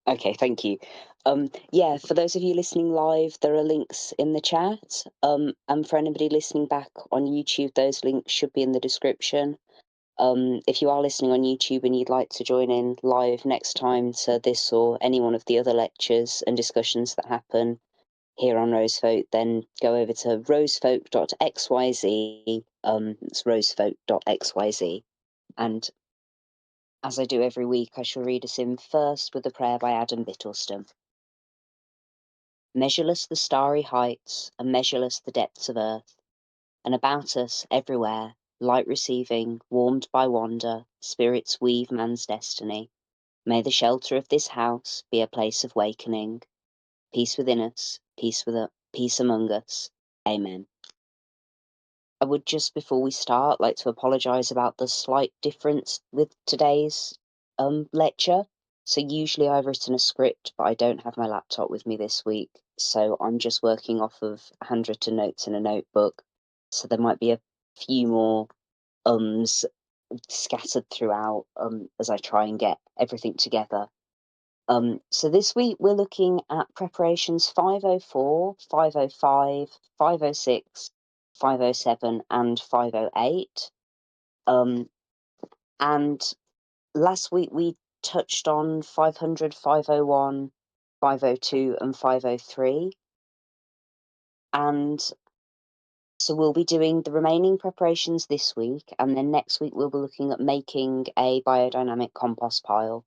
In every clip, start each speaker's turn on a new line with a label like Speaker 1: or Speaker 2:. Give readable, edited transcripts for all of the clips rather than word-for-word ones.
Speaker 1: Okay, thank you. Yeah, for those of you listening live, there are links in the chat. And for anybody listening back on YouTube, those links should be in the description. If you are listening on YouTube and you'd like to join in live next time to this or any one of the other lectures and discussions that happen here on Rosefolk, then go over to rosefolk.xyz. It's rosefolk.xyz. And as I do every week, I shall read us in first with a prayer by Adam Bittleston. Measureless the starry heights, and measureless the depths of earth, and about us, everywhere, light receiving, warmed by wonder, spirits weave man's destiny. May the shelter of this house be a place of wakening, peace within us, peace among us. Amen. I would just before we start like to apologise about the slight difference with today's lecture. So usually I've written a script, but I don't have my laptop with me this week, so I'm just working off of handwritten notes in a notebook. So there might be a few more ums scattered throughout as I try and get everything together. So this week we're looking at preparations 504, 505, 506, 507, and 508. And last week we touched on 500, 501, 502, and 503. And so we'll be doing the remaining preparations this week, and then next week we'll be looking at making a biodynamic compost pile.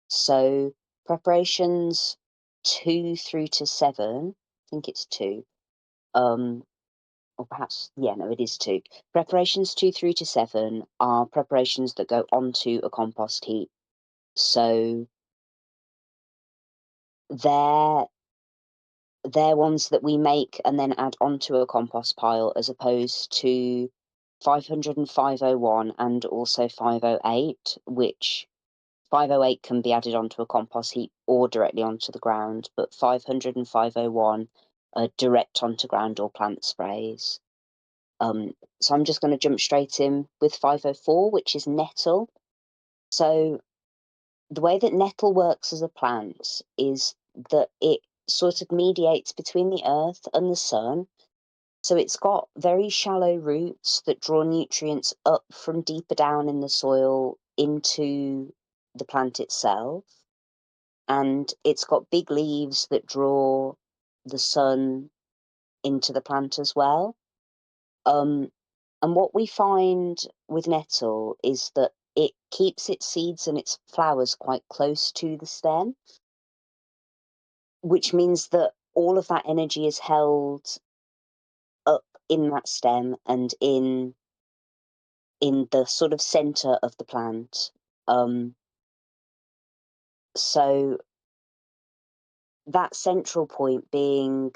Speaker 1: So preparations 2 through to 7, I think it's 2, or perhaps, yeah, no, it is 2. Preparations 2 through to 7 are preparations that go onto a compost heap. So they're they're ones that we make and then add onto a compost pile, as opposed to 500 and 501 and also 508, which 508 can be added onto a compost heap or directly onto the ground, but 500 and 501 are direct onto ground or plant sprays. So I'm just going to jump straight in with 504, which is nettle. So the way that nettle works as a plant is that it sort of mediates between the earth and the sun. So it's got very shallow roots that draw nutrients up from deeper down in the soil into the plant itself. And it's got big leaves that draw the sun into the plant as well. Um, and what we find with nettle is that it keeps its seeds and its flowers quite close to the stem, which means that all of that energy is held up in that stem and in the sort of center of the plant. So that central point being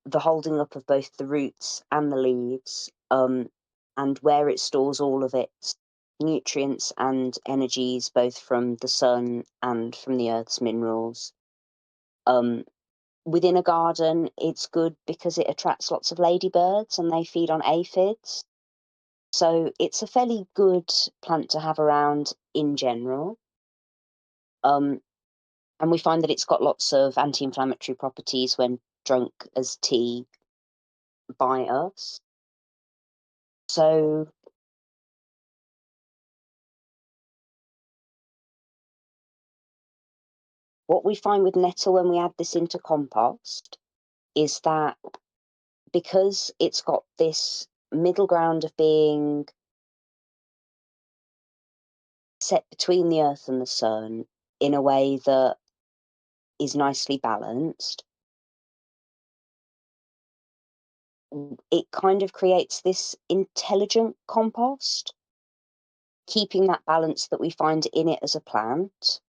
Speaker 1: the holding up of both the roots and the leaves, and where it stores all of its nutrients and energies, both from the sun and from the earth's minerals. Within a garden, it's good because it attracts lots of ladybirds and they feed on aphids. So it's a fairly good plant to have around in general. And we find that it's got lots of anti-inflammatory properties when drunk as tea by us. So what we find with nettle when we add this into compost is that because it's got this middle ground of being set between the earth and the sun in a way that is nicely balanced, it kind of creates this intelligent compost, keeping that balance that we find in it as a plant,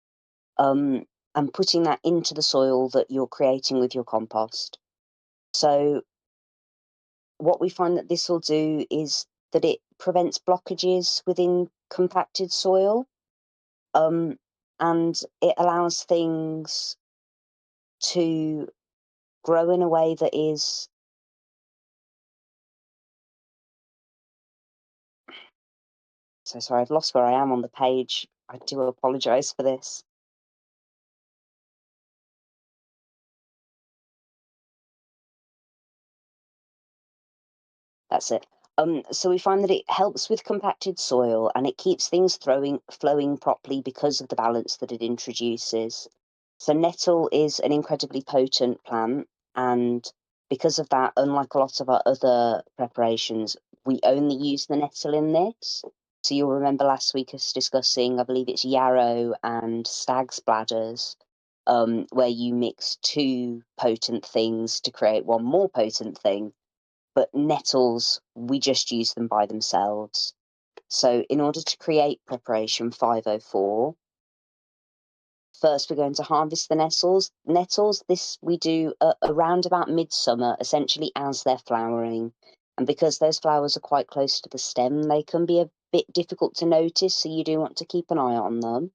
Speaker 1: and putting that into the soil that you're creating with your compost. So what we find that this will do is that it prevents blockages within compacted soil, and it allows things to grow in a way that is, so sorry, I've lost where I am on the page. I do apologise for this. That's it. So we find that it helps with compacted soil and it keeps things flowing properly because of the balance that it introduces. So nettle is an incredibly potent plant, and because of that, unlike a lot of our other preparations, we only use the nettle in this. So you'll remember last week us discussing, I believe it's yarrow and stag's bladders, where you mix two potent things to create one more potent thing. But nettles, we just use them by themselves. So in order to create preparation 504, first we're going to harvest the nettles. This we do around about midsummer, essentially as they're flowering. And because those flowers are quite close to the stem, they can be a bit difficult to notice, so you do want to keep an eye on them.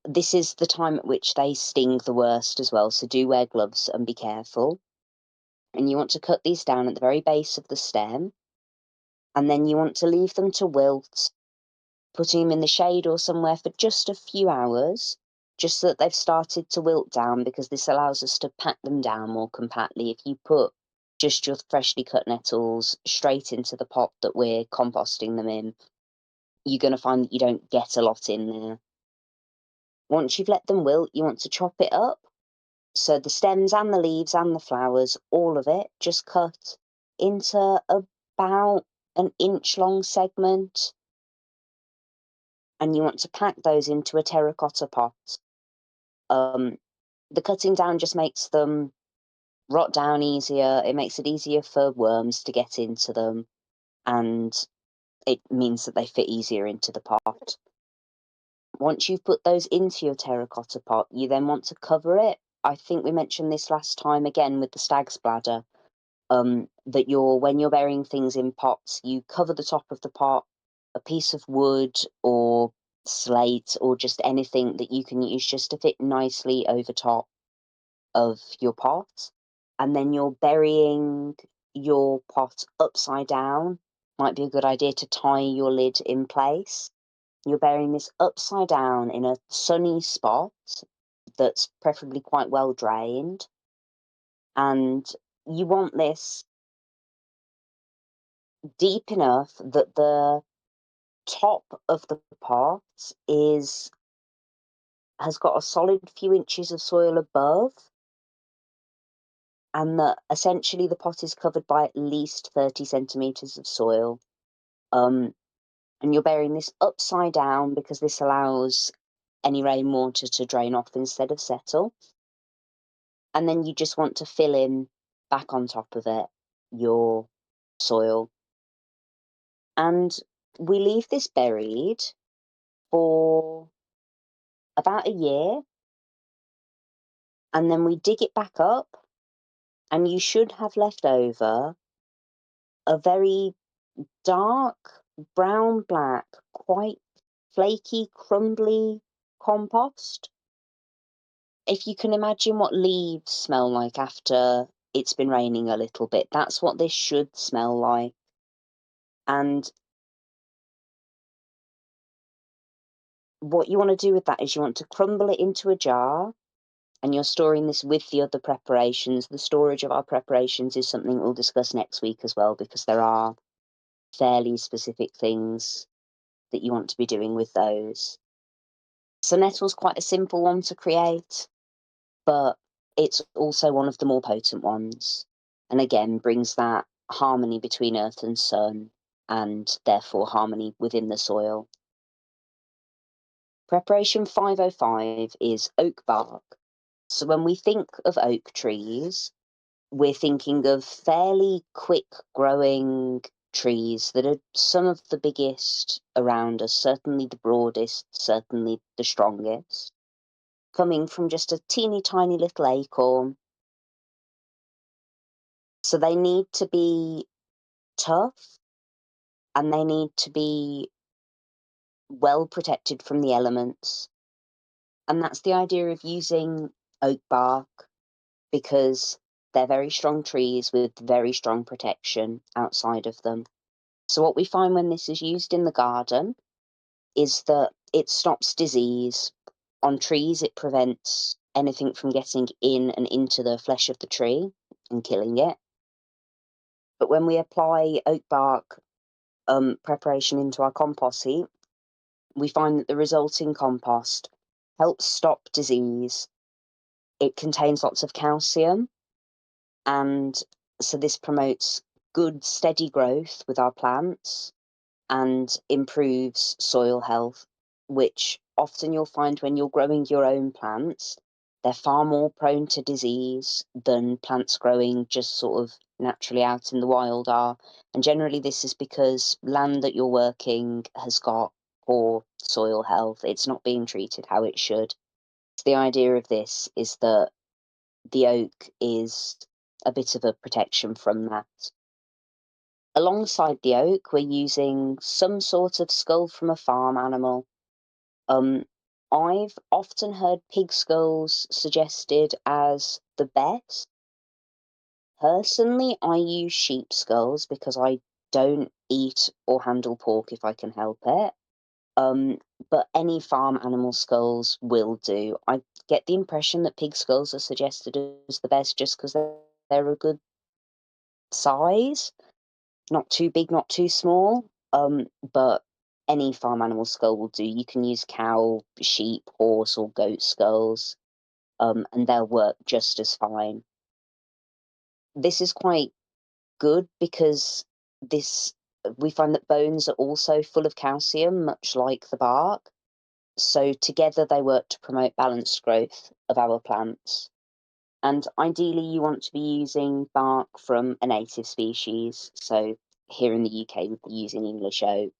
Speaker 1: This is the time at which they sting the worst as well, so do wear gloves and be careful. And you want to cut these down at the very base of the stem, and then you want to leave them to wilt, putting them in the shade or somewhere for just a few hours, just so that they've started to wilt down, because this allows us to pack them down more compactly. If you put just your freshly cut nettles straight into the pot that we're composting them in, you're going to find that you don't get a lot in there. Once you've let them wilt, you want to chop it up. So the stems and the leaves and the flowers, all of it, just cut into about an inch long segment, and you want to pack those into a terracotta pot. The cutting down just makes them rot down easier. It makes it easier for worms to get into them, and it means that they fit easier into the pot. Once you've put those into your terracotta pot, you then want to cover it. I think we mentioned this last time again with the stag's bladder. That when you're burying things in pots, you cover the top of the pot, a piece of wood or slate or just anything that you can use just to fit nicely over top of your pot. And then you're burying your pot upside down. Might be a good idea to tie your lid in place. You're burying this upside down in a sunny spot that's preferably quite well drained. And you want this deep enough that the top of the pot has got a solid few inches of soil above, and that essentially the pot is covered by at least 30 centimetres of soil. And you're burying this upside down because this allows any rainwater to drain off instead of settle. And then you just want to fill in back on top of it your soil. And we leave this buried for about a year, and then we dig it back up, and you should have left over a very dark brown black, quite flaky, crumbly compost. If you can imagine what leaves smell like after it's been raining a little bit, that's what this should smell like. And what you want to do with that is you want to crumble it into a jar, and you're storing this with the other preparations. The storage of our preparations is something we'll discuss next week as well, because there are fairly specific things that you want to be doing with those. So nettle's quite a simple one to create, but it's also one of the more potent ones, and again brings that harmony between earth and sun, and therefore harmony within the soil. Preparation 505 is oak bark. So when we think of oak trees, we're thinking of fairly quick growing trees that are some of the biggest around us, certainly the broadest, certainly the strongest, coming from just a teeny tiny little acorn. So they need to be tough, and they need to be well protected from the elements. And that's the idea of using oak bark, because they're very strong trees with very strong protection outside of them. So what we find when this is used in the garden is that it stops disease. On trees, it prevents anything from getting in and into the flesh of the tree and killing it. But when we apply oak bark preparation into our compost heap, we find that the resulting compost helps stop disease. It contains lots of calcium, and so this promotes good, steady growth with our plants and improves soil health, which often you'll find when you're growing your own plants, they're far more prone to disease than plants growing just sort of naturally out in the wild are. And generally, this is because land that you're working has got poor soil health. It's not being treated how it should. So the idea of this is that the oak is a bit of a protection from that. Alongside the oak, we're using some sort of skull from a farm animal. I've often heard pig skulls suggested as the best. Personally, I use sheep skulls because I don't eat or handle pork if I can help it. Um, but any farm animal skulls will do. I get the impression that pig skulls are suggested as the best just because they're a good size, not too big, not too small. But any farm animal skull will do. You can use cow, sheep, horse, or goat skulls, and they'll work just as fine. This is quite good because this we find that bones are also full of calcium, much like the bark. So together they work to promote balanced growth of our plants. And ideally, you want to be using bark from a native species. So here in the UK, we'd be using English oak.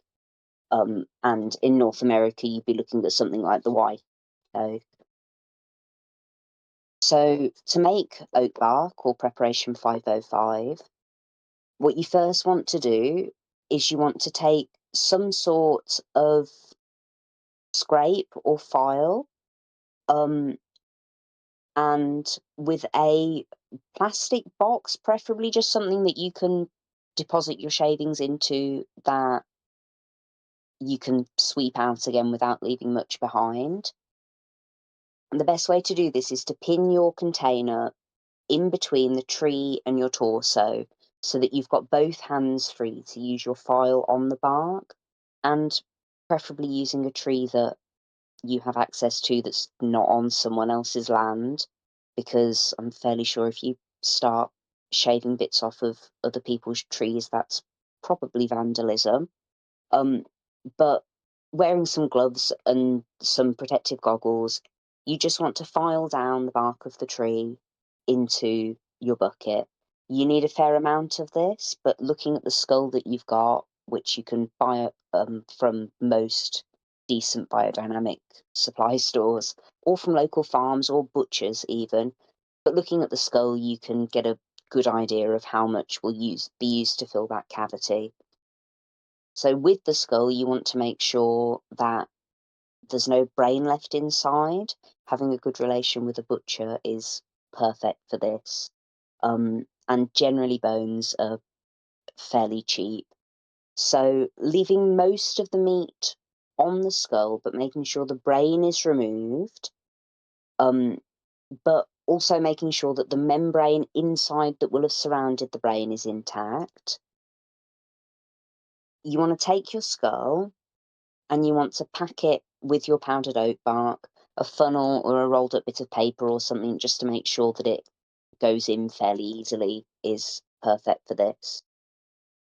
Speaker 1: And in North America, you'd be looking at something like the white oak. So to make oak bark or preparation 505, what you first want to do is you want to take some sort of scrape or file, um, and with a plastic box, preferably just something that you can deposit your shavings into that you can sweep out again without leaving much behind. And the best way to do this is to pin your container in between the tree and your torso so that you've got both hands free to use your file on the bark, and preferably using a tree that you have access to that's not on someone else's land, because I'm fairly sure if you start shaving bits off of other people's trees, that's probably vandalism. Um, but wearing some gloves and some protective goggles, you just want to file down the bark of the tree into your bucket. You need a fair amount of this, but looking at the skull that you've got, which you can buy from most decent biodynamic supply stores, or from local farms or butchers even, but looking at the skull, you can get a good idea of how much will be used to fill that cavity. So with the skull, you want to make sure that there's no brain left inside. Having a good relation with a butcher is perfect for this. And generally, bones are fairly cheap. So leaving most of the meat on the skull, but making sure the brain is removed. But also making sure that the membrane inside that will have surrounded the brain is intact. You want to take your skull and you want to pack it with your powdered oak bark, a funnel or a rolled up bit of paper or something just to make sure that it goes in fairly easily is perfect for this.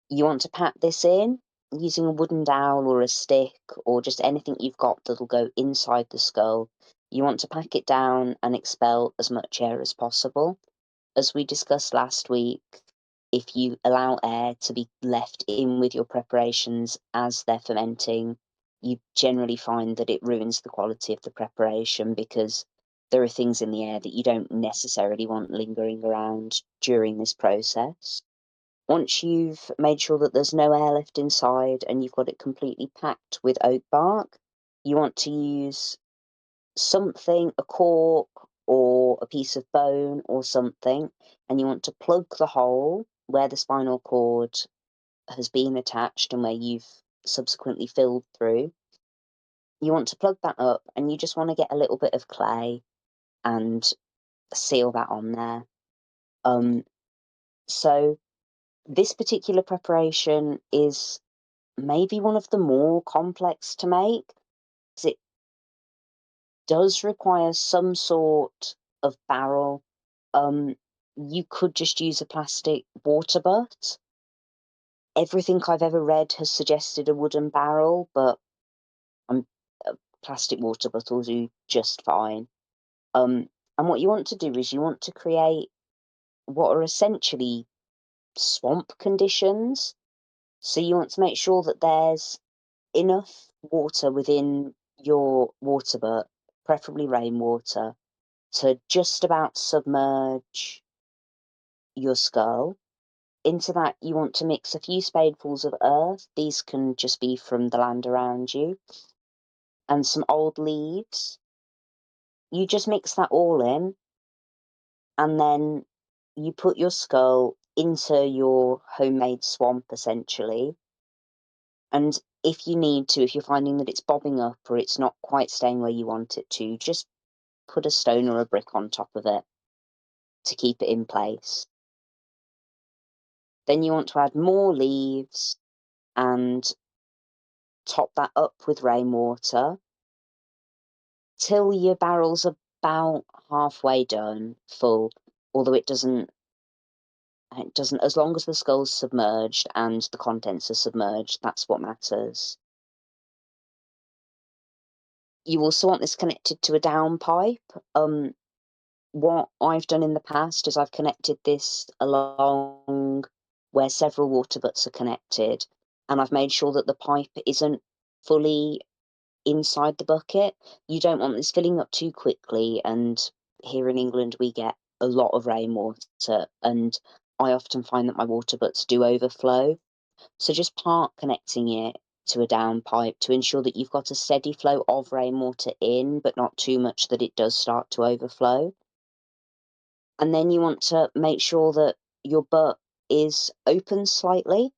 Speaker 1: You want to pack this in using a wooden dowel or a stick or just anything you've got that'll go inside the skull. You want to pack it down and expel as much air as possible. As we discussed last week, if you allow air to be left in with your preparations as they're fermenting, you generally find that it ruins the quality of the preparation because there are things in the air that you don't necessarily want lingering around during this process. Once you've made sure that there's no air left inside and you've got it completely packed with oak bark, you want to use something, a cork or a piece of bone or something, and you want to plug the hole where the spinal cord has been attached and where you've subsequently filled through. You want to plug that up and you just want to get a little bit of clay and seal that on there. So This particular preparation is maybe one of the more complex to make, 'cause it does require some sort of barrel. Um, you could just use a plastic water butt. Everything I've ever read has suggested a wooden barrel, but a plastic water butt will do just fine. And what you want to do is you want to create what are essentially swamp conditions. So you want to make sure that there's enough water within your water butt, preferably rainwater, to just about submerge your skull. Into that, you want to mix a few spadefuls of earth. These can just be from the land around you, and some old leaves. You just mix that all in, and then you put your skull into your homemade swamp, essentially. And if you need to, if you're finding that it's bobbing up or it's not quite staying where you want it to, just put a stone or a brick on top of it to keep it in place. Then you want to add more leaves and top that up with rainwater till your barrel's about halfway done, full, although it doesn't, as long as the skull's submerged and the contents are submerged, that's what matters. You also want this connected to a downpipe. What I've done in the past is I've connected this along where several water butts are connected, and I've made sure that the pipe isn't fully inside the bucket. You don't want this filling up too quickly, and here in England we get a lot of rainwater, and I often find that my water butts do overflow. So just part connecting it to a downpipe to ensure that you've got a steady flow of rainwater in, but not too much that it does start to overflow. And then you want to make sure that your butt is open slightly.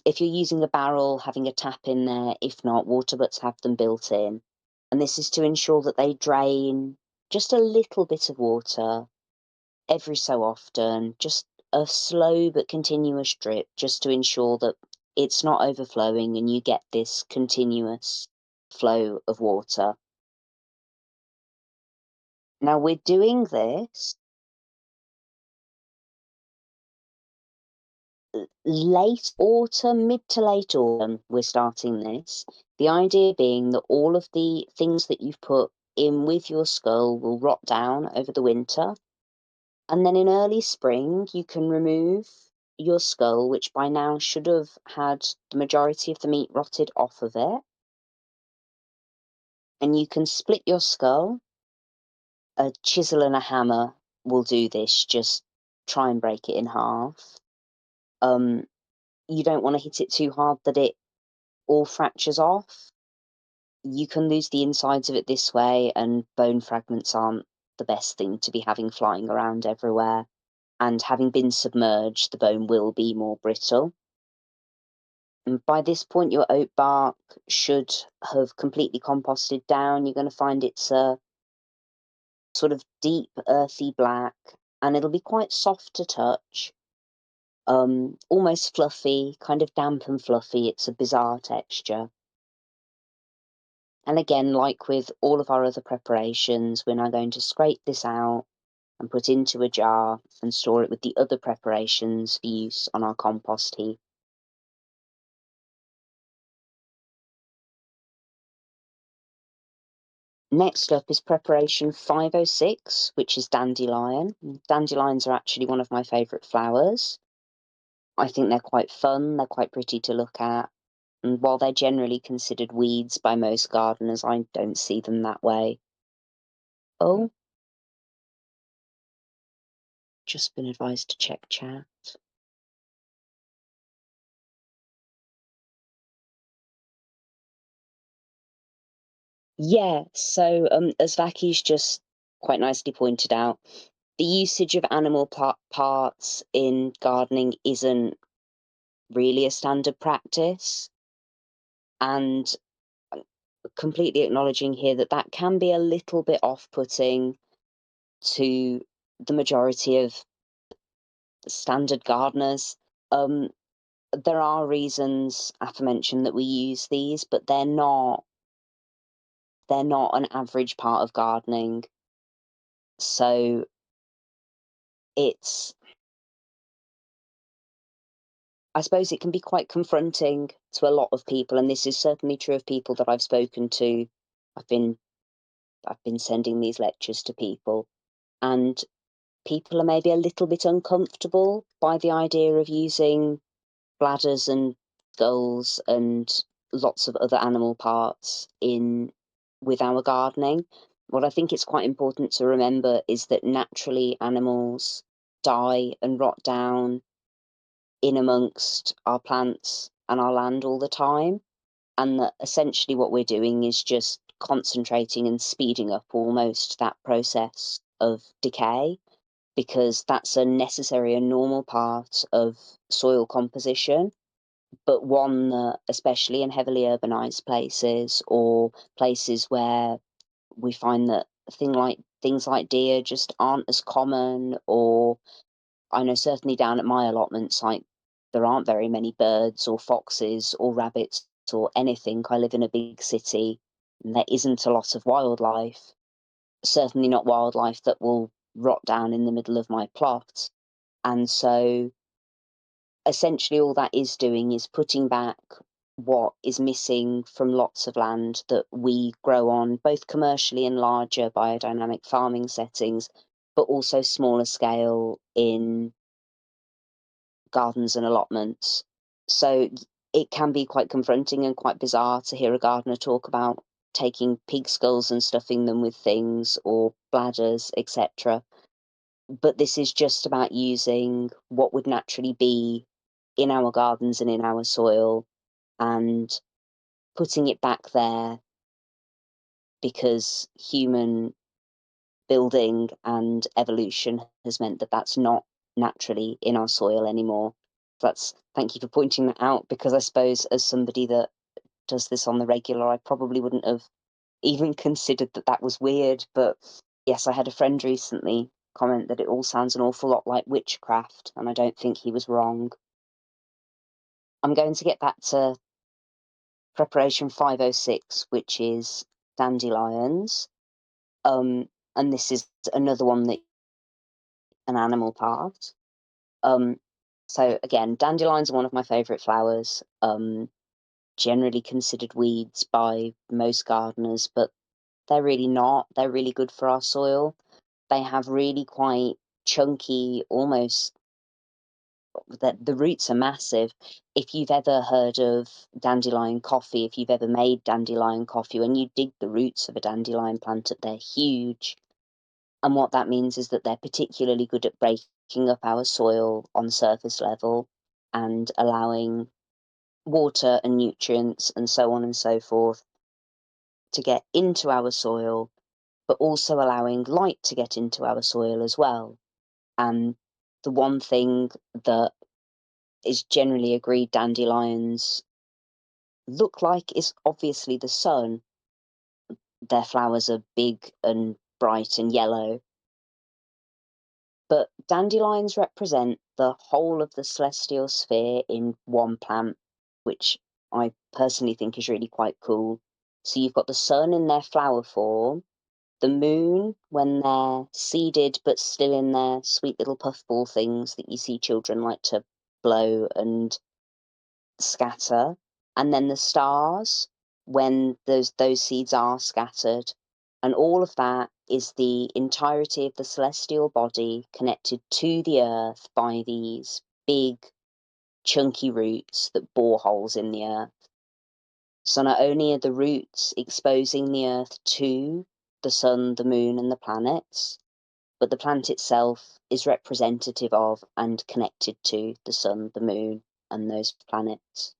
Speaker 1: If you're using a barrel, having a tap in there. If not, water butts have them built in. And this is to ensure that they drain just a little bit of water every so often, just a slow but continuous drip, just to ensure that it's not overflowing and you get this continuous flow of water. Now we're doing this late autumn, mid to late autumn, we're starting this. The idea being that all of the things that you've put in with your skull will rot down over the winter. And then in early spring, you can remove your skull, which by now should have had the majority of the meat rotted off of it. And you can split your skull. A chisel and a hammer will do this, just try and break it in half. You don't want to hit it too hard that it all fractures off. You can lose the insides of it this way, and bone fragments aren't the best thing to be having flying around everywhere. And having been submerged, the bone will be more brittle. And by this point, your oat bark should have completely composted down. You're going to find it's a sort of deep, earthy black, and it'll be quite soft to touch, almost fluffy, kind of damp and fluffy. It's a bizarre texture. And again, like with all of our other preparations, we're now going to scrape this out and put into a jar and store it with the other preparations for use on our compost heap. Next up is preparation 506, which is dandelion. Dandelions are actually one of my favourite flowers. I think they're quite fun, they're quite pretty to look at, and while they're generally considered weeds by most gardeners, I don't see them that way. Oh, just been advised to check chat. Yeah, so as Vaki's just quite nicely pointed out, the usage of animal parts in gardening isn't really a standard practice, and completely acknowledging here that that can be a little bit off-putting to the majority of standard gardeners. Um, there are reasons aforementioned that we use these, but they're not an average part of gardening. So it's I suppose it can be quite confronting to a lot of people, and this is certainly true of people that I've spoken to. I've been I've been sending these lectures to people, and people are maybe a little bit uncomfortable by the idea of using bladders and gulls and lots of other animal parts in with our gardening. What I think it's quite important to remember is that naturally animals die and rot down in amongst our plants and our land all the time, and that essentially what we're doing is just concentrating and speeding up almost that process of decay, because that's a necessary and normal part of soil composition, but one that, especially in heavily urbanized places or places where we find that things like deer just aren't as common, or I know certainly down at my allotments, like there aren't very many birds or foxes or rabbits or anything. I live in a big city and there isn't a lot of wildlife, certainly not wildlife that will rot down in the middle of my plot. And so essentially all that is doing is putting back what is missing from lots of land that we grow on, both commercially in larger biodynamic farming settings, but also smaller scale in gardens and allotments. So it can be quite confronting and quite bizarre to hear a gardener talk about taking pig skulls and stuffing them with things or bladders, etc. But this is just about using what would naturally be in our gardens and in our soil and putting it back there, because human building and evolution has meant that that's not naturally in our soil anymore. Thank you for pointing that out, because I suppose as somebody that does this on the regular, I probably wouldn't have even considered that that was weird. But yes, I had a friend recently comment that it all sounds an awful lot like witchcraft, and I don't think he was wrong. I'm going to get back to preparation 506, which is dandelions. And this is another one that an animal part. Um, so again, dandelions are one of my favourite flowers. Generally considered weeds by most gardeners, but they're really not. They're really good for our soil. They have really quite chunky, almost the roots are massive. If you've ever heard of dandelion coffee, if you've ever made dandelion coffee, when you dig the roots of a dandelion plant up, they're huge. And what that means is that they're particularly good at breaking up our soil on surface level and allowing water and nutrients and so on and so forth to get into our soil, but also allowing light to get into our soil as well. And the one thing that is generally agreed dandelions look like is obviously the sun. Their flowers are big and bright and yellow, but dandelions represent the whole of the celestial sphere in one plant, which I personally think is really quite cool. So you've got the sun in their flower form, the moon when they're seeded but still in their sweet little puffball things that you see children like to blow and scatter, and then the stars when those seeds are scattered, and all of that is the entirety of the celestial body connected to the earth by these big chunky roots that bore holes in the earth. So not only are the roots exposing the earth to the sun, the moon, and the planets, but the plant itself is representative of and connected to the sun, the moon, and those planets.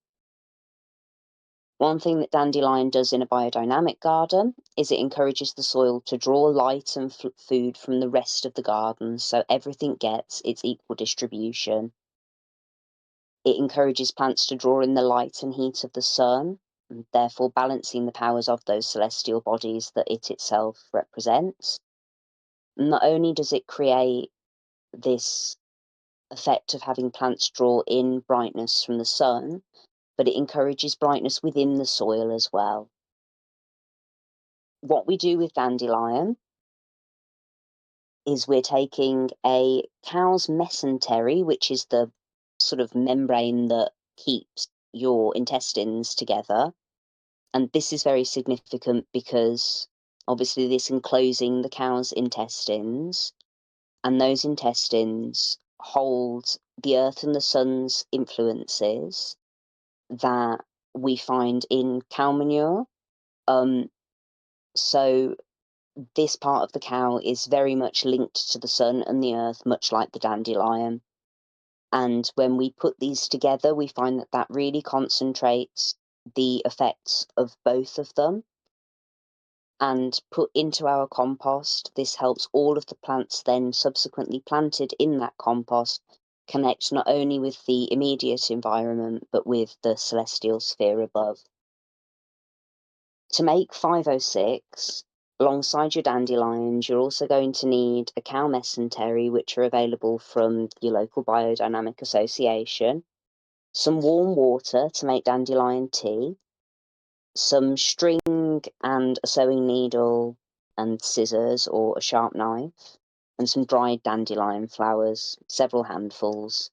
Speaker 1: One thing that dandelion does in a biodynamic garden is it encourages the soil to draw light and food from the rest of the garden, so everything gets its equal distribution. It encourages plants to draw in the light and heat of the sun, and therefore balancing the powers of those celestial bodies that it itself represents. Not only does it create this effect of having plants draw in brightness from the sun, but it encourages brightness within the soil as well. What we do with dandelion is we're taking a cow's mesentery, which is the sort of membrane that keeps your intestines together. And this is very significant because obviously this enclosing the cow's intestines, and those intestines hold the earth and the sun's influences that we find in cow manure. So this part of the cow is very much linked to the sun and the earth, much like the dandelion. And when we put these together, we find that that really concentrates the effects of both of them. And put into our compost, this helps all of the plants then subsequently planted in that compost connect not only with the immediate environment, but with the celestial sphere above. To make 506, alongside your dandelions, you're also going to need a cow mesentery, which are available from your local Biodynamic Association, some warm water to make dandelion tea, some string and a sewing needle and scissors or a sharp knife, and some dried dandelion flowers, several handfuls.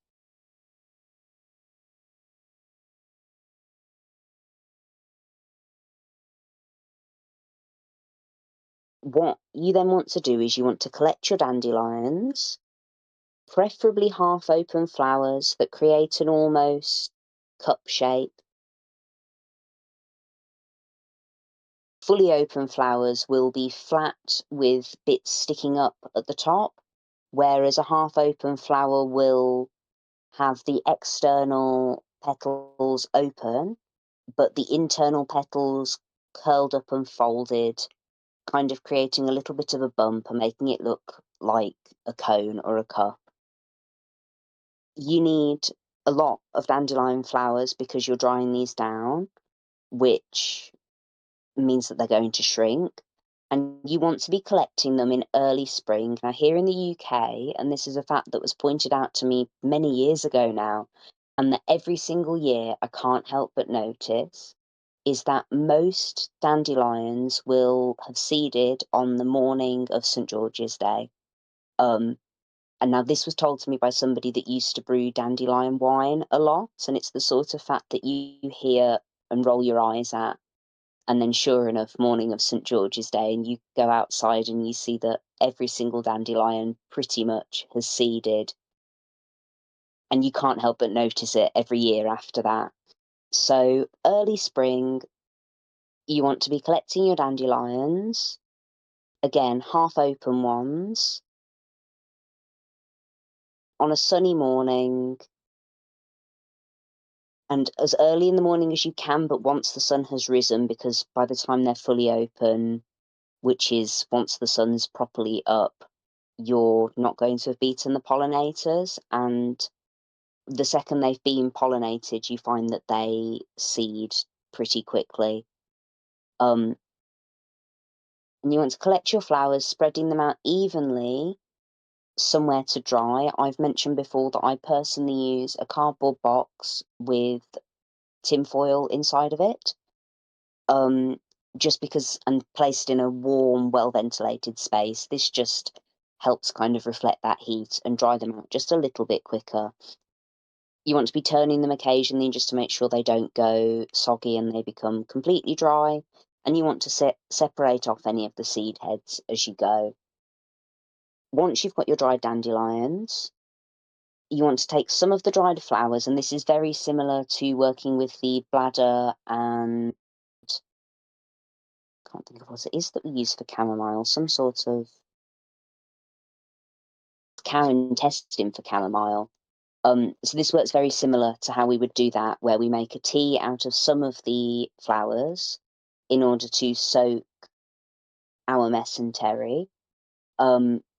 Speaker 1: What you then want to do is you want to collect your dandelions, preferably half open flowers that create an almost cup shape. Fully open flowers will be flat with bits sticking up at the top, whereas a half open flower will have the external petals open, but the internal petals curled up and folded, kind of creating a little bit of a bump and making it look like a cone or a cup. You need a lot of dandelion flowers because you're drying these down, which means that they're going to shrink. And you want to be collecting them in early spring. Now, here in the UK, and this is a fact that was pointed out to me many years ago now, and that every single year I can't help but notice, is that most dandelions will have seeded on the morning of St. George's Day. And now this was told to me by somebody that used to brew dandelion wine a lot, and it's the sort of fact that you hear and roll your eyes at. And then, sure enough, morning of St. George's Day, and you go outside and you see that every single dandelion pretty much has seeded. And you can't help but notice it every year after that. So, early spring, you want to be collecting your dandelions, again, half open ones, on a sunny morning, and as early in the morning as you can, but once the sun has risen, because by the time they're fully open, which is once the sun's properly up, you're not going to have beaten the pollinators. And the second they've been pollinated, you find that they seed pretty quickly. And you want to collect your flowers, spreading them out evenly, somewhere to dry. I've mentioned before that I personally use a cardboard box with tinfoil inside of it. Just because, and placed in a warm, well ventilated space, this just helps kind of reflect that heat and dry them out just a little bit quicker. You want to be turning them occasionally just to make sure they don't go soggy and they become completely dry. And you want to separate off any of the seed heads as you go. Once you've got your dried dandelions, you want to take some of the dried flowers, and this is very similar to working with the bladder and I can't think of what it is that we use for chamomile, some sort of cow intestine for chamomile. So this works very similar to how we would do that, where we make a tea out of some of the flowers in order to soak our mesentery.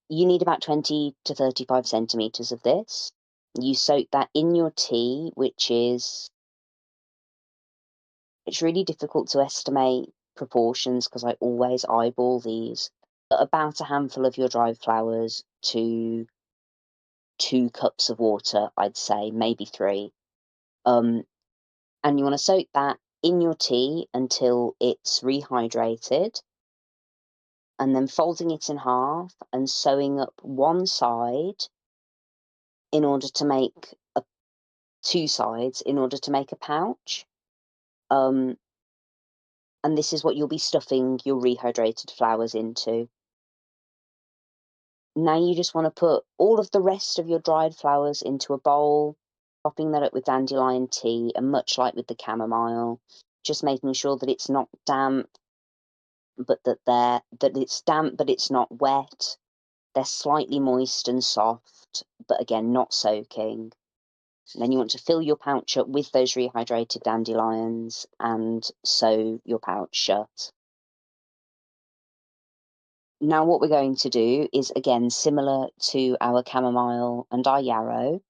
Speaker 1: You need about 20 to 35 centimeters of this. You soak that in your tea, which is it's really difficult to estimate proportions because I always eyeball these. But about a handful of your dried flowers to 2 cups of water, I'd say, maybe 3. And you want to soak that in your tea until it's rehydrated, and then folding it in half and sewing up one side in order to make 2 sides in order to make a pouch. And this is what you'll be stuffing your rehydrated flowers into. Now you just want to put all of the rest of your dried flowers into a bowl, topping that up with dandelion tea, and much like with the chamomile, just making sure that it's not damp, but that it's damp but it's not wet. They're slightly moist and soft, but again not soaking. And then you want to fill your pouch up with those rehydrated dandelions and sew your pouch shut. Now what we're going to do is, again, similar to our chamomile and our yarrow.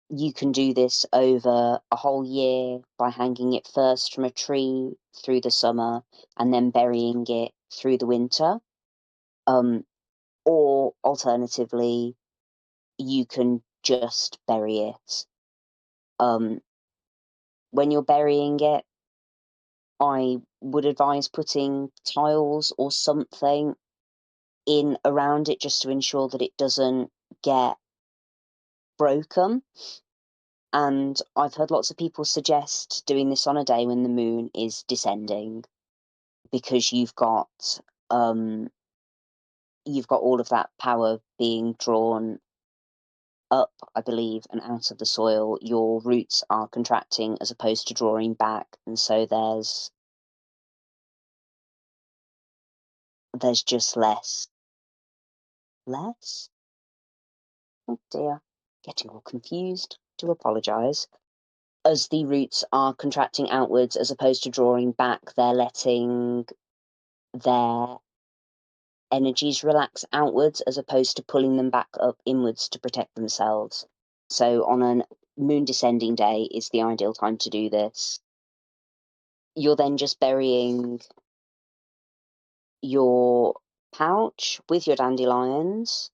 Speaker 1: You can do this over a whole year by hanging it first from a tree through the summer and then burying it through the winter. Or alternatively, you can just bury it. When you're burying it, I would advise putting tiles or something in around it just to ensure that it doesn't get broken. And I've heard lots of people suggest doing this on a day when the moon is descending, because you've got all of that power being drawn up, I believe, and out of the soil. Your roots are contracting as opposed to drawing back, and so there's just less. Oh dear, getting all confused. Do apologise. As the roots are contracting outwards as opposed to drawing back, they're letting their energies relax outwards as opposed to pulling them back up inwards to protect themselves. So on a moon descending day is the ideal time to do this. You're then just burying your pouch with your dandelions.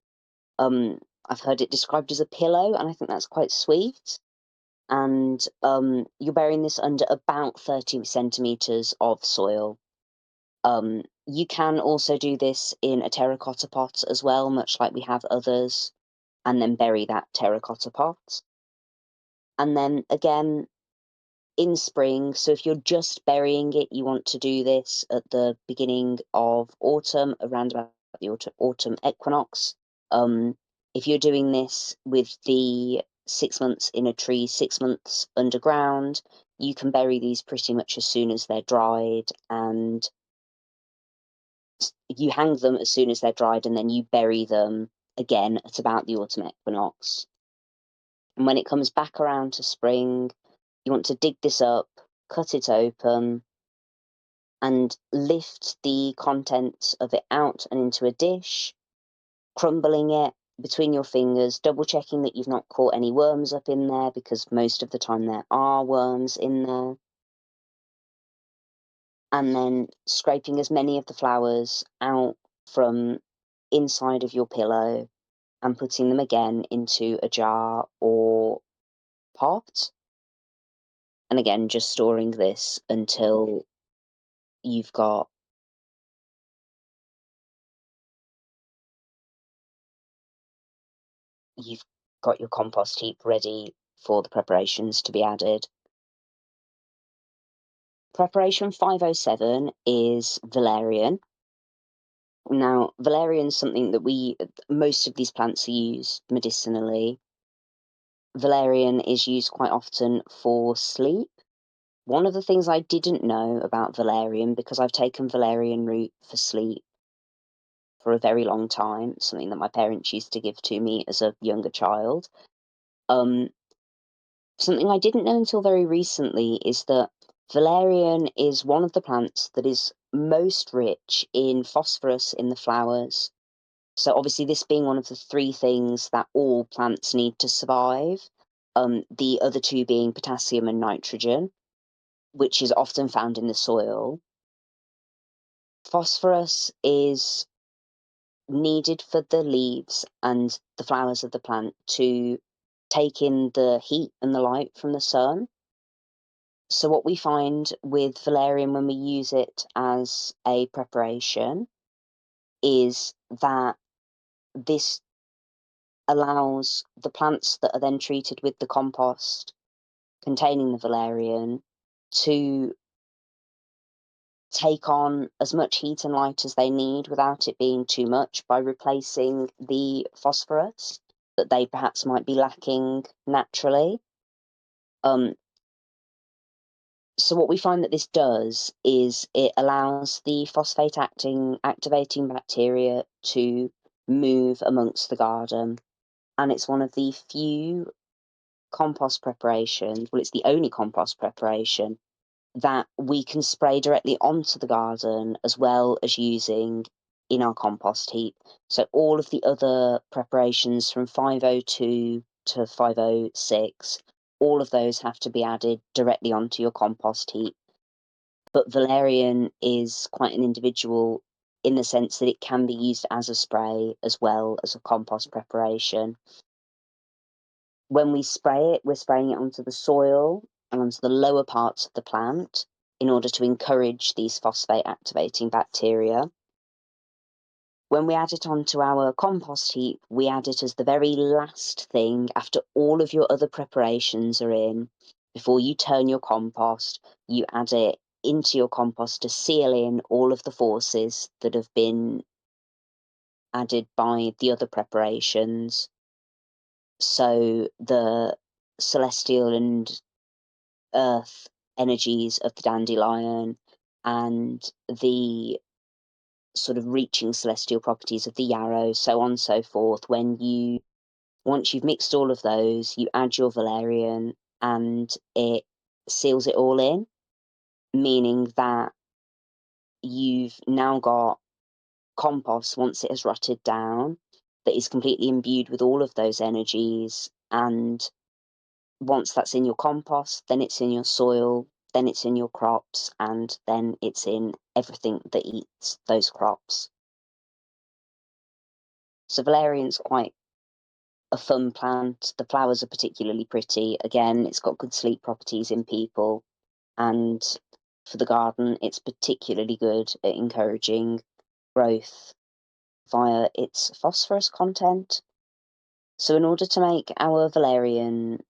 Speaker 1: I've heard it described as a pillow, and I think that's quite sweet. And you're burying this under about 30 centimetres of soil. You can also do this in a terracotta pot as well, much like we have others, and then bury that terracotta pot. And then again, in spring, so if you're just burying it, you want to do this at the beginning of autumn, around about the autumn equinox. If you're doing this with the 6 months in a tree, 6 months underground, you can bury these pretty much as soon as they're dried, and you hang them as soon as they're dried, and then you bury them again at about the autumn equinox. And when it comes back around to spring, you want to dig this up, cut it open, and lift the contents of it out and into a dish, crumbling it between your fingers, double checking that you've not caught any worms up in there, because most of the time there are worms in there. And then scraping as many of the flowers out from inside of your pillow and putting them again into a jar or pot. And again, just storing this until you've got your compost heap ready for the preparations to be added. Preparation 507 is valerian. Now, valerian is something that most of these plants are used medicinally. Valerian is used quite often for sleep. One of the things I didn't know about valerian, because I've taken valerian root for sleep for a very long time, something that my parents used to give to me as a younger child. Something I didn't know until very recently is that valerian is one of the plants that is most rich in phosphorus in the flowers. So obviously, this being one of the 3 things that all plants need to survive, the other 2 being potassium and nitrogen, which is often found in the soil. Phosphorus is needed for the leaves and the flowers of the plant to take in the heat and the light from the sun. So what we find with valerian when we use it as a preparation is that this allows the plants that are then treated with the compost containing the valerian to take on as much heat and light as they need without it being too much by replacing the phosphorus that they perhaps might be lacking naturally. Um, so what we find that this does is it allows the phosphate activating bacteria to move amongst the garden, and it's one of the few compost preparations, well, it's the only compost preparation that we can spray directly onto the garden as well as using in our compost heap. So all of the other preparations from 502 to 506, all of those have to be added directly onto your compost heap. But valerian is quite an individual in the sense that it can be used as a spray as well as a compost preparation. When we spray it, we're spraying it onto the soil and onto the lower parts of the plant in order to encourage these phosphate activating bacteria. When we add it onto our compost heap, we add it as the very last thing after all of your other preparations are in. Before you turn your compost, you add it into your compost to seal in all of the forces that have been added by the other preparations. So the celestial and earth energies of the dandelion and the sort of reaching celestial properties of the yarrow, so on and so forth. Once you've mixed all of those, you add your valerian and it seals it all in, meaning that you've now got compost, once it has rotted down, that is completely imbued with all of those energies. And once that's in your compost, then it's in your soil, then it's in your crops, and then it's in everything that eats those crops. So valerian's quite a fun plant. The flowers are particularly pretty. Again, it's got good sleep properties in people, and for the garden, it's particularly good at encouraging growth via its phosphorus content. So in order to make our valerian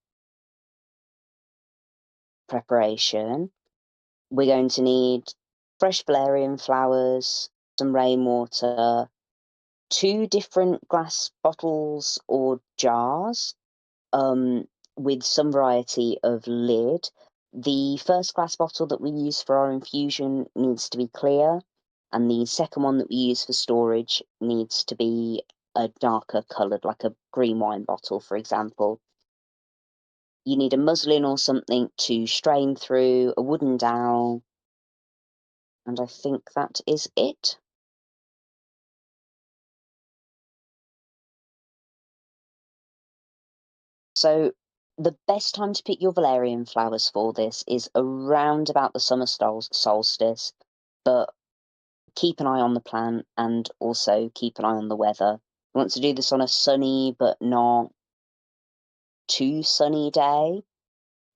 Speaker 1: preparation, we're going to need fresh valerian flowers, some rainwater, 2 different glass bottles or jars, with some variety of lid. The first glass bottle that we use for our infusion needs to be clear, and the second one that we use for storage needs to be a darker coloured, like a green wine bottle, for example. You need a muslin or something to strain through, a wooden dowel, and I think that is it. So the best time to pick your valerian flowers for this is around about the summer solstice, but keep an eye on the plant and also keep an eye on the weather. You want to do this on a sunny but not too sunny day.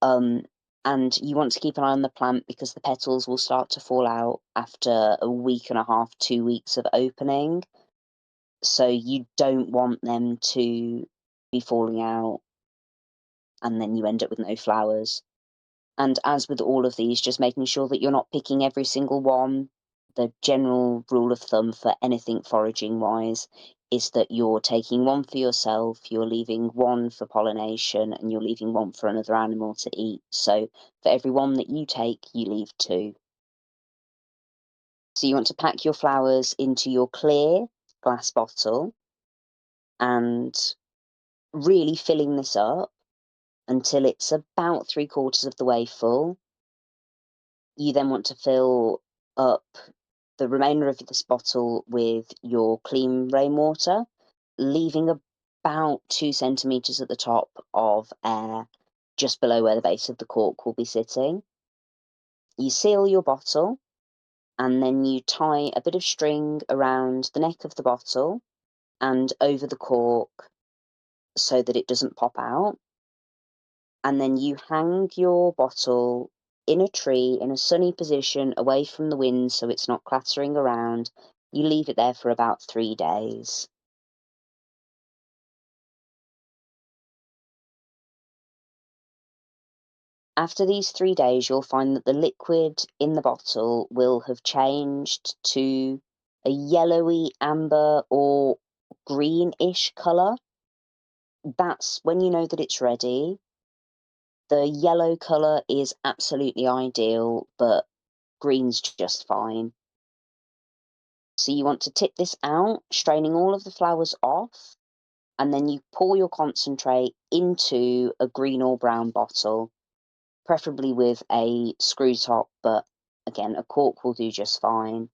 Speaker 1: And you want to keep an eye on the plant because the petals will start to fall out after a week and a half, 2 weeks of opening. So you don't want them to be falling out and then you end up with no flowers. And as with all of these, just making sure that you're not picking every single one. The general rule of thumb for anything foraging wise is that you're taking one for yourself, you're leaving one for pollination, and you're leaving one for another animal to eat. So for every one that you take, you leave 2. So you want to pack your flowers into your clear glass bottle and really filling this up until it's about 3/4 of the way full. You then want to fill up the remainder of this bottle with your clean rainwater, leaving about 2 centimetres at the top of air, just below where the base of the cork will be sitting. You seal your bottle, and then you tie a bit of string around the neck of the bottle, and over the cork so that it doesn't pop out. And then you hang your bottle in a tree in a sunny position away from the wind so it's not clattering around. You leave it there for about 3 days. After these 3 days, you'll find that the liquid in the bottle will have changed to a yellowy, amber, or greenish colour. That's when you know that it's ready. The yellow colour is absolutely ideal, but green's just fine. So you want to tip this out, straining all of the flowers off, and then you pour your concentrate into a green or brown bottle, preferably with a screw top, but again, a cork will do just fine.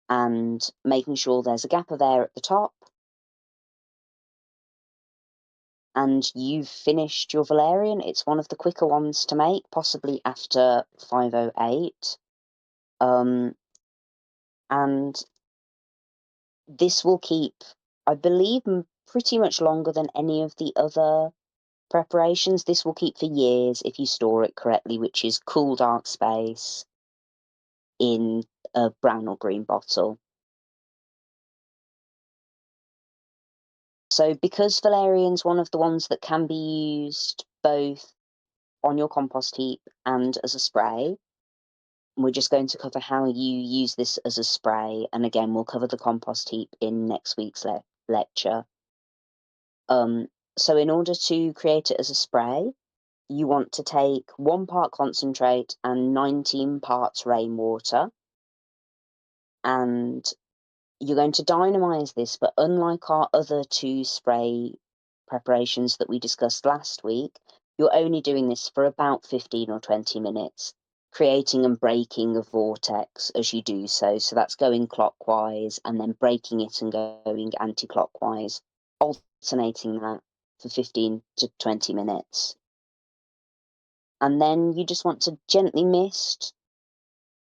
Speaker 1: And making sure there's a gap of air at the top. And you've finished your valerian. It's one of the quicker ones to make, possibly after 508. And this will keep, I believe, pretty much longer than any of the other preparations. This will keep for years if you store it correctly, which is cool, dark space in a brown or green bottle. So because valerian's one of the ones that can be used both on your compost heap and as a spray, we're just going to cover how you use this as a spray. And again, we'll cover the compost heap in next week's lecture. So in order to create it as a spray, you want to take 1 part concentrate and 19 parts rainwater. And you're going to dynamize this, but unlike our other 2 spray preparations that we discussed last week, you're only doing this for about 15 or 20 minutes, creating and breaking a vortex as you do so. So that's going clockwise and then breaking it and going anti-clockwise, alternating that for 15 to 20 minutes. And then you just want to gently mist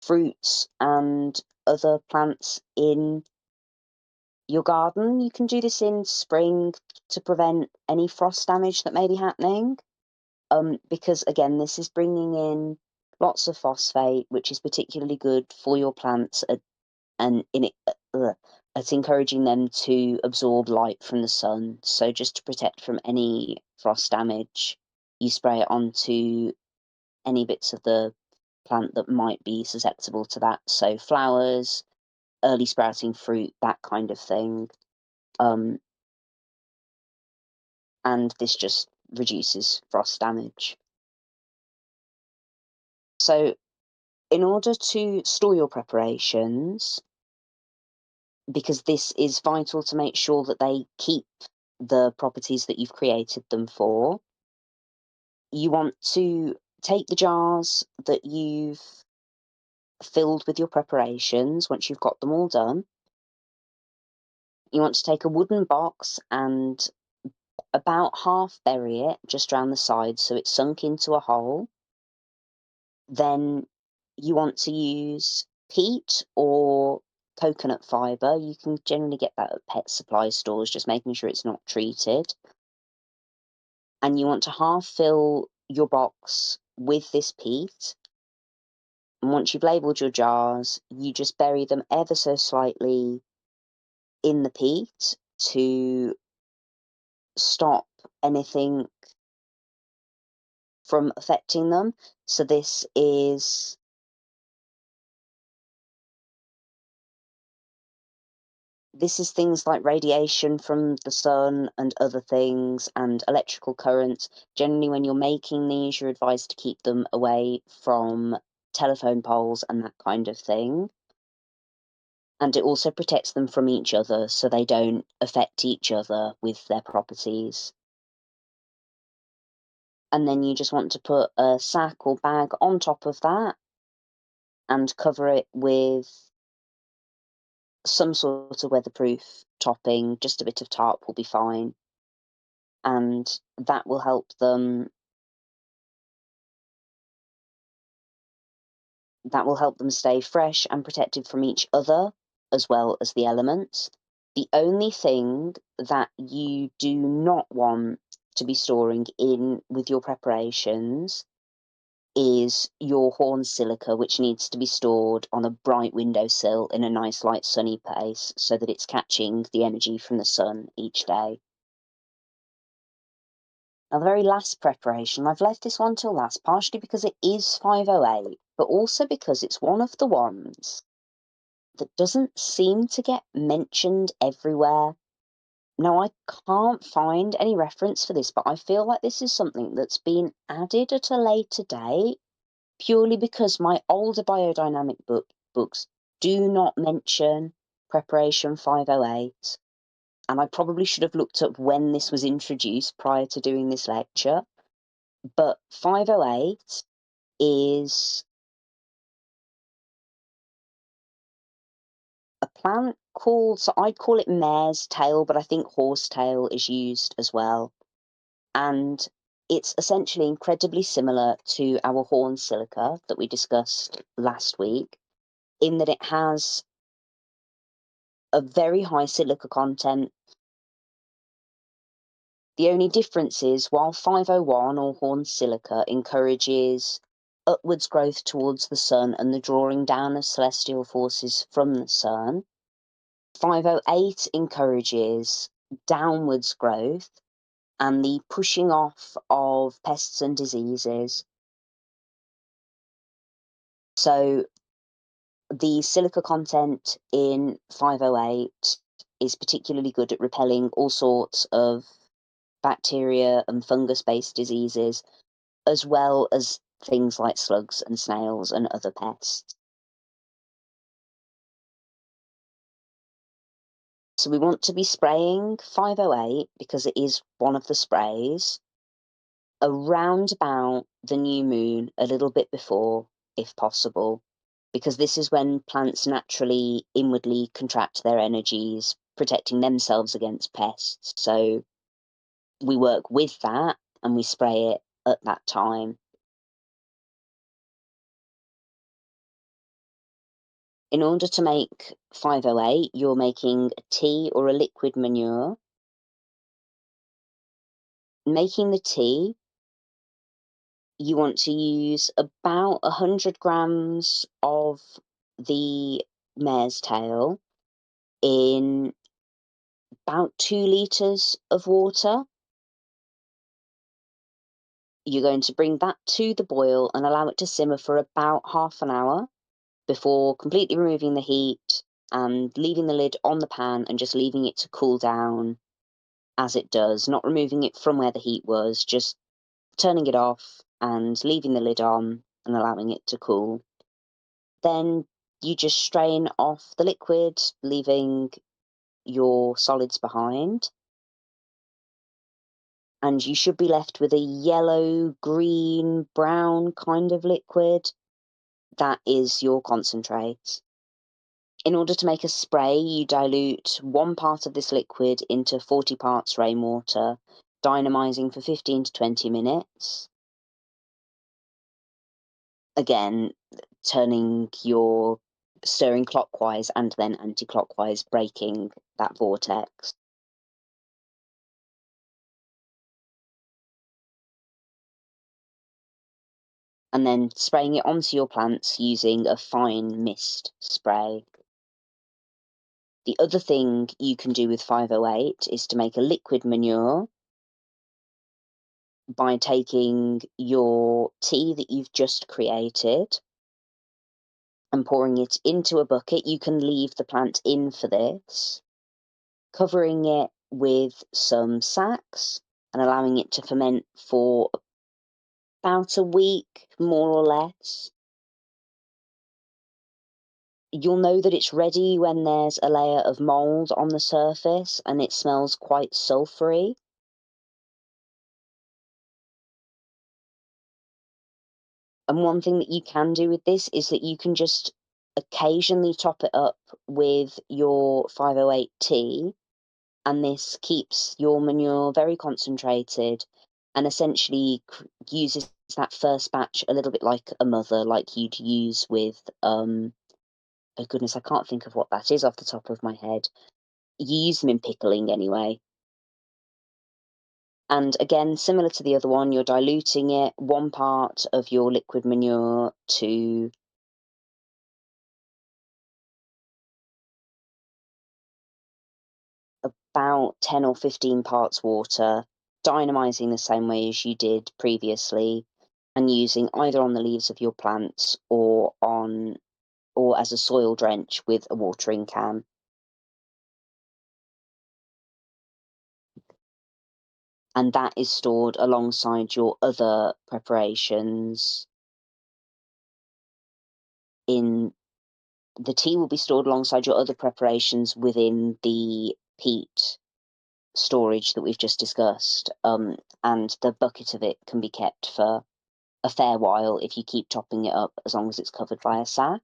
Speaker 1: fruits and other plants in your garden. You can do this in spring to prevent any frost damage that may be happening. Because again, this is bringing in lots of phosphate, which is particularly good for your plants, and it's encouraging them to absorb light from the sun. So just to protect from any frost damage, you spray it onto any bits of the plant that might be susceptible to that. So flowers, early sprouting fruit, that kind of thing. And this just reduces frost damage. So in order to store your preparations, because this is vital to make sure that they keep the properties that you've created them for, you want to take the jars that you've filled with your preparations once you've got them all done. You want to take a wooden box and about half bury it just around the sides so it's sunk into a hole. Then you want to use peat or coconut fibre. You can generally get that at pet supply stores, just making sure it's not treated. And you want to half fill your box with this peat. And once you've labelled your jars, you just bury them ever so slightly in the peat to stop anything from affecting them. So this is things like radiation from the sun and other things and electrical currents. Generally, when you're making these, you're advised to keep them away from telephone poles and that kind of thing. And it also protects them from each other so they don't affect each other with their properties. And then you just want to put a sack or bag on top of that and cover it with some sort of weatherproof topping. Just a bit of tarp will be fine. And that will help them stay fresh and protected from each other as well as the elements. The only thing that you do not want to be storing in with your preparations is your horn silica, which needs to be stored on a bright windowsill in a nice, light, sunny place so that it's catching the energy from the sun each day. Now, the very last preparation, I've left this one till last, partially because it is 508, but also because it's one of the ones that doesn't seem to get mentioned everywhere. Now, I can't find any reference for this, but I feel like this is something that's been added at a later date purely because my older biodynamic books do not mention preparation 508. And I probably should have looked up when this was introduced prior to doing this lecture. But 508 is a plant called, so I'd call it mare's tail, but I think horsetail is used as well. And it's essentially incredibly similar to our horn silica that we discussed last week, in that it has a very high silica content. The only difference is, while 501 or horn silica encourages upwards growth towards the sun and the drawing down of celestial forces from the sun, 508 encourages downwards growth and the pushing off of pests and diseases. So the silica content in 508 is particularly good at repelling all sorts of bacteria and fungus-based diseases, as well as things like slugs and snails and other pests. So we want to be spraying 508 because it is one of the sprays around about the new moon, a little bit before, if possible, because this is when plants naturally inwardly contract their energies, protecting themselves against pests. So we work with that and we spray it at that time. In order to make 508, you're making a tea or a liquid manure. Making the tea, you want to use about 100 grams of the mare's tail in about 2 litres of water. You're going to bring that to the boil and allow it to simmer for about half an hour before completely removing the heat and leaving the lid on the pan and just leaving it to cool down as it does, not removing it from where the heat was, just turning it off and leaving the lid on and allowing it to cool. Then you just strain off the liquid, leaving your solids behind. And you should be left with a yellow, green, brown kind of liquid. That is your concentrate. In order to make a spray, you dilute 1 part of this liquid into 40 parts rainwater, dynamising for 15 to 20 minutes. Again, stirring clockwise and then anti-clockwise, breaking that vortex. And then spraying it onto your plants using a fine mist spray. The other thing you can do with 508 is to make a liquid manure by taking your tea that you've just created and pouring it into a bucket. You can leave the plant in for this, covering it with some sacks and allowing it to ferment for about a week, more or less. You'll know that it's ready when there's a layer of mould on the surface and it smells quite sulphury. And one thing that you can do with this is that you can just occasionally top it up with your 508 tea, and this keeps your manure very concentrated and essentially uses that first batch a little bit like a mother, like you'd use with, oh goodness, I can't think of what that is off the top of my head. you use them in pickling anyway. And again, similar to the other one, you're diluting it 1 part of your liquid manure to about 10 or 15 parts water, dynamising the same way as you did previously, and using either on the leaves of your plants or as a soil drench with a watering can. And that is stored alongside your other preparations in the tea will be stored alongside your other preparations within the peat storage that we've just discussed. And the bucket of it can be kept for a fair while if you keep topping it up, as long as it's covered by a sack.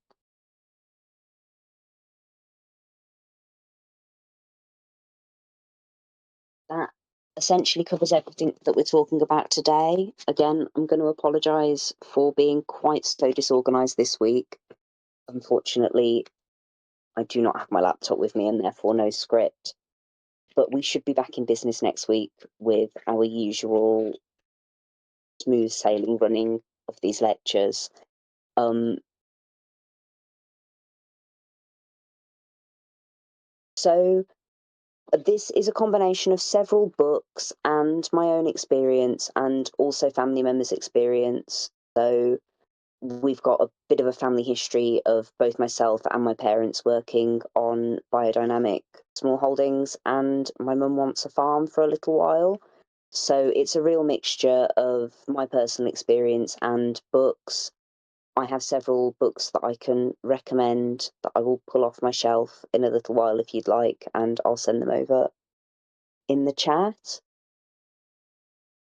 Speaker 1: That essentially covers everything that we're talking about today. Again, I'm going to apologise for being quite so disorganised this week. Unfortunately, I do not have my laptop with me and therefore no script. But we should be back in business next week with our usual smooth sailing running of these lectures. Um, so this is a combination of several books and my own experience and also family members' experience. So we've got a bit of a family history of both myself and my parents working on biodynamic small holdings, and my mum wants a farm for a little while. So it's a real mixture of my personal experience and books. I have several books that I can recommend that I will pull off my shelf in a little while if you'd like, and I'll send them over in the chat,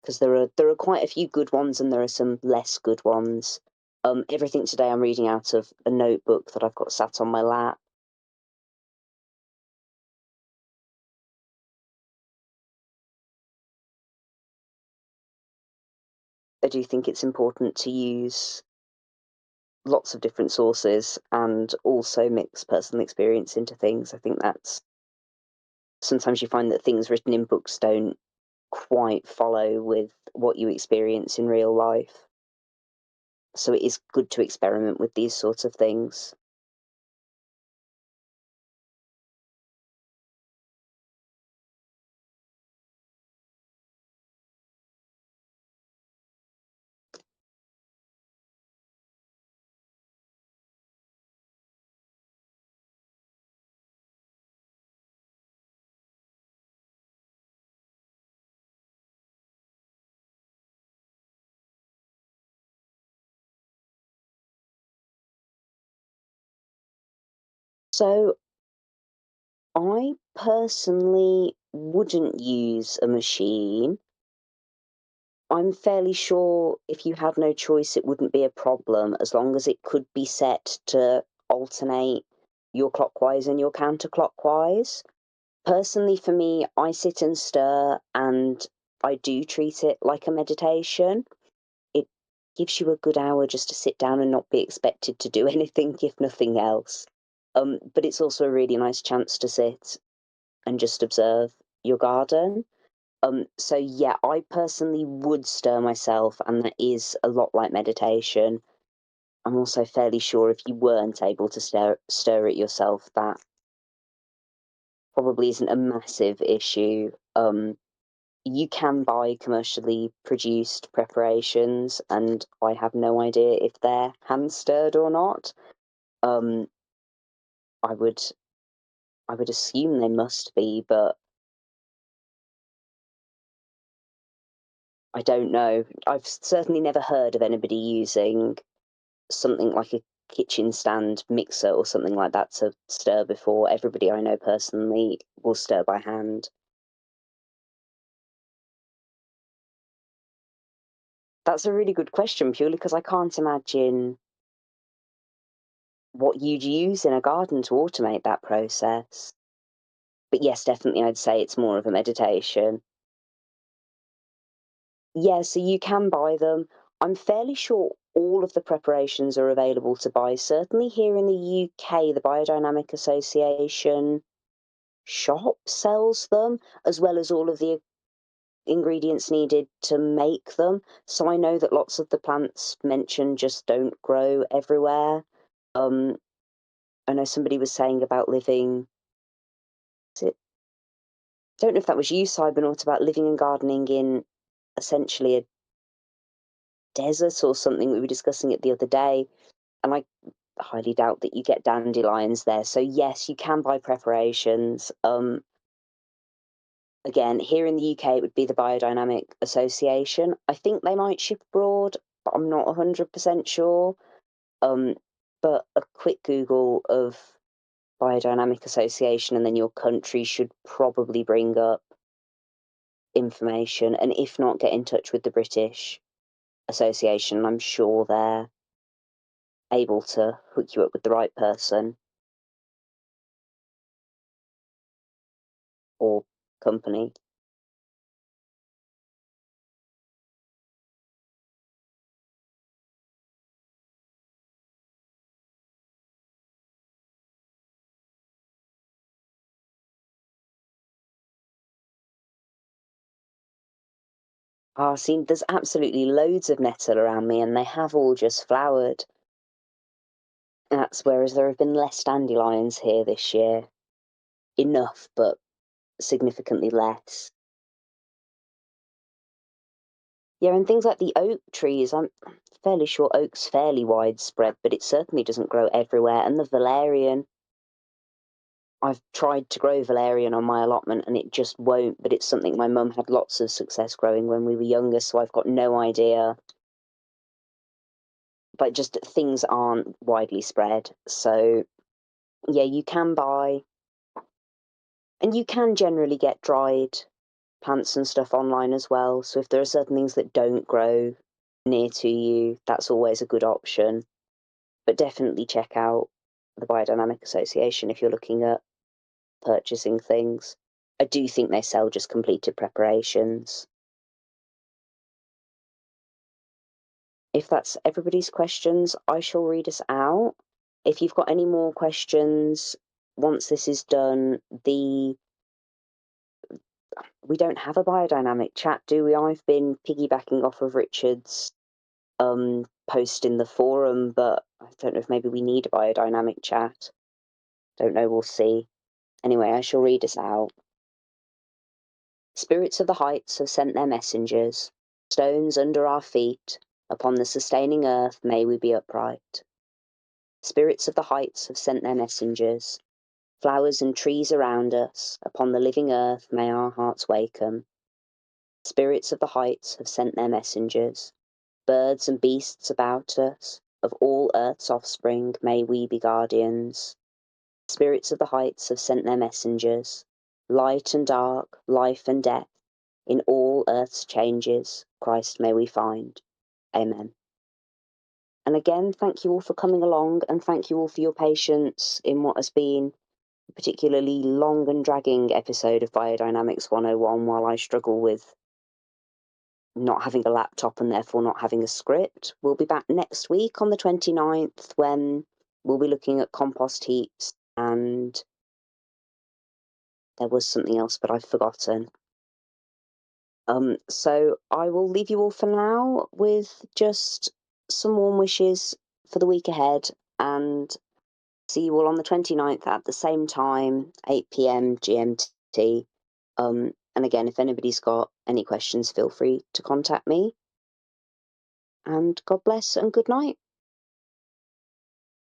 Speaker 1: because there are quite a few good ones and there are some less good ones. Everything today I'm reading out of a notebook that I've got sat on my lap. I do think it's important to use lots of different sources and also mix personal experience into things. I think that's sometimes you find that things written in books don't quite follow with what you experience in real life. So it is good to experiment with these sorts of things. So I personally wouldn't use a machine. I'm fairly sure if you had no choice, it wouldn't be a problem as long as it could be set to alternate your clockwise and your counterclockwise. Personally, for me, I sit and stir and I do treat it like a meditation. It gives you a good hour just to sit down and not be expected to do anything, if nothing else. But it's also a really nice chance to sit and just observe your garden. So yeah, I personally would stir myself, and that is a lot like meditation. I'm also fairly sure if you weren't able to stir it yourself, that probably isn't a massive issue. You can buy commercially produced preparations, and I have no idea if they're hand stirred or not. Um, I would I would assume they must be, but I don't know. I've certainly never heard of anybody using something like a kitchen stand mixer or something like that to stir before. Everybody I know personally will stir by hand. That's a really good question, purely because I can't imagine what you'd use in a garden to automate that process. But yes, definitely, I'd say it's more of a meditation. Yeah, so you can buy them. I'm fairly sure all of the preparations are available to buy. Certainly here in the UK, the Biodynamic Association shop sells them, as well as all of the ingredients needed to make them. So I know that lots of the plants mentioned just don't grow everywhere. Um, I know somebody was saying about living. Is it, don't know if that was you, Simon, or about living and gardening in essentially a desert or something. We were discussing it the other day, and I highly doubt that you get dandelions there. So yes, you can buy preparations. Again, here in the UK, it would be the Biodynamic Association. I think they might ship abroad, but I'm not 100% sure. Um, but a quick Google of Biodynamic Association and then your country should probably bring up information. And if not, get in touch with the British Association. I'm sure they're able to hook you up with the right person or company. See, there's absolutely loads of nettle around me, and they have all just flowered. That's whereas there have been less dandelions here this year. Enough, but significantly less. Yeah, and things like the oak trees, I'm fairly sure oak's fairly widespread, but it certainly doesn't grow everywhere. And the valerian, I've tried to grow valerian on my allotment and it just won't, but it's something my mum had lots of success growing when we were younger, so I've got no idea. But just things aren't widely spread. So, yeah, you can buy, and you can generally get dried plants and stuff online as well. So if there are certain things that don't grow near to you, that's always a good option. But definitely check out the Biodynamic Association if you're looking at purchasing things. I do think they sell just completed preparations. If that's everybody's questions, I shall read us out. If you've got any more questions once this is done, we don't have a biodynamic chat, do we? I've been piggybacking off of Richard's post in the forum, but I don't know if maybe we need a biodynamic chat. Don't know, we'll see. Anyway, I shall read us out. Spirits of the heights have sent their messengers. Stones under our feet, upon the sustaining earth may we be upright. Spirits of the heights have sent their messengers. Flowers and trees around us, upon the living earth may our hearts waken. Spirits of the heights have sent their messengers. Birds and beasts about us, of all earth's offspring may we be guardians. Spirits of the heights have sent their messengers. Light and dark, life and death, in all earth's changes, Christ may we find. Amen. And again, thank you all for coming along, and thank you all for your patience in what has been a particularly long and dragging episode of Biodynamics 101 while I struggle with not having a laptop and therefore not having a script. We'll be back next week on the 29th when we'll be looking at compost heaps, and there was something else, but I've forgotten. So I will leave you all for now with just some warm wishes for the week ahead, and see you all on the 29th at the same time, 8 p.m. GMT. And again, if anybody's got any questions, feel free to contact me. And God bless and good night.